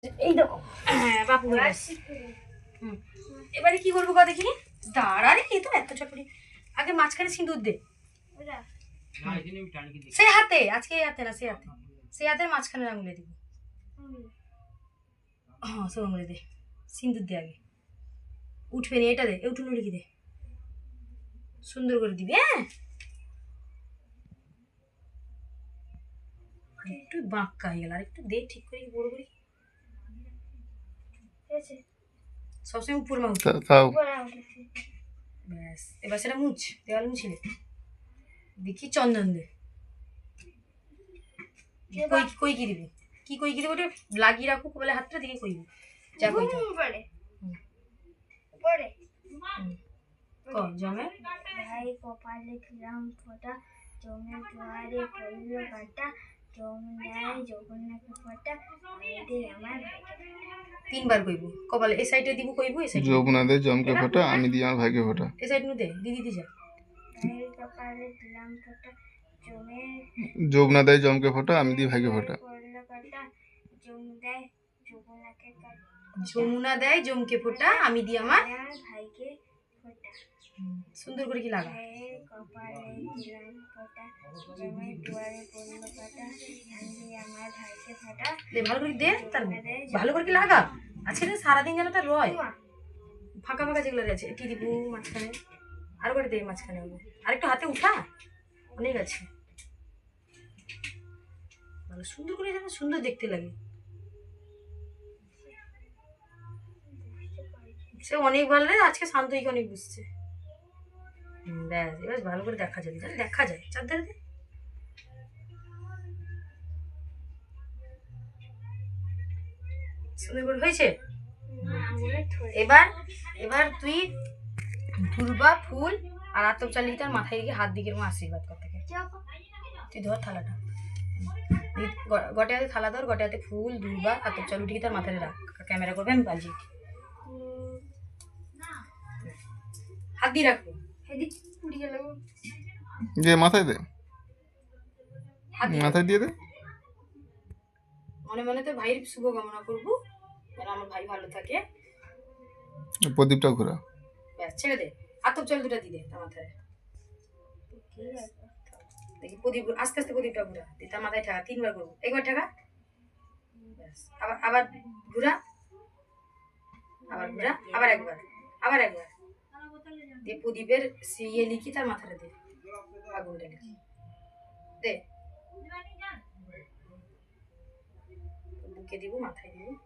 এই দেখো বাপু এবারে কি করবো গো দেখি দাঁড়া রে তো এত চটপটি আগে মাঝখানে সিঁদুর দে সে হাতে আজকে এই হাতে না সে হাতের মাঝখানে আঙুলে দিব হ্যাঁ সব আঙুলে দে সিঁদুর দে আগে উঠবে না এটা দে উঠুন লিখে দে সুন্দর করে দিবি হ্যাঁ একটু বাঁকা হয়ে গেল আর একটু দে ঠিক করে বড় করে সবসময় উপর মা ব্যাস এবার সেটা মুছ দেওয়াল মুছিলে দেখি চন্দন দে কই কি দিবি কি কই কি দিবি ওটা লাগিয়ে রাখো বলে হাতটা দিকে কইবি যা কই উপরে জমে ভাই কপালে দিলাম ফোঁটা জমে দুয়ারে পড়লো কাটা জমদায় জগন্নাথ ফোঁটা আমার তিনবার কইবো কপালে এই সাইডে দিব কইবো এই সাইডে যমুনাদের জমকে ফোঁটা আমি দিই আমার ভাইকে ফোঁটা এই সাইড নু দে দিদি দি যা ভাই কপালে দিলাম ফোঁটা জমে যমুনাদের জমকে ফোঁটা আমি দিই ভাইকে ফোঁটা পড়লো কাটা জমদায় জগন্নাথে কাটা যমুনা দেয় জমকে ফোঁটা আমি দিই আমার ভাইকে ফোঁটা সুন্দর করে কি লাগা কপালে দিলাম ফোঁটা জমে দুয়ারে পড়লো কাটা আমি আমার ভাইকে ফোঁটা দে ভালো করে দে তার ভালো করে কি লাগা আজকে না সারাদিন যেন তার রয় ফাঁকা ফাঁকা যেগুলো আছে কি দিব মাঝখানে আর করে দে মাঝখানে আর একটু হাতে উঠা অনেক আছে ভালো সুন্দর করে যেন সুন্দর দেখতে লাগে সে অনেক ভালো লাগে আজকে শান্তইকে অনেক বুঝছে ব্যাস এবার ভালো করে দেখা যায় দেখা যায় চারধারে দে সুন্দর করে হয়েছে এবার এবার তুই ধুরবা ফুল আর আতপ চালিয়ে তার মাথায় দিকে হাত দিকে আশীর্বাদ করতে তুই ধর থালাটা গটে হাতে থালা ধর গটে হাতে ফুল ধুরবা আতপ চালু উঠিয়ে তার মাথায় রাখ ক্যামেরা করবে আমি পালছি হাত দিয়ে রাখবো যে মাথায় দে মাথায় দিয়ে দে মনে মনে তোর ভাইয়ের শুভ কামনা করবো যেন আমার ভাই ভালো থাকে প্রদীপটা ঘোরা ব্যাস ছেড়ে দে আতপ চাল দুটা দিয়ে দে তার মাথায় দেখি প্রদীপ আস্তে আস্তে প্রদীপটা ঘুরা দিয়ে তার মাথায় ঠাকা তিনবার করবো একবার ঠাকা ব্যাস আবার আবার ঘুরা আবার ঘুরা আবার একবার দিয়ে প্রদীপের ইয়ে লিখি তার মাথাটা দে আগুনটা লিখি দে বুকে দিব মাথায় দিব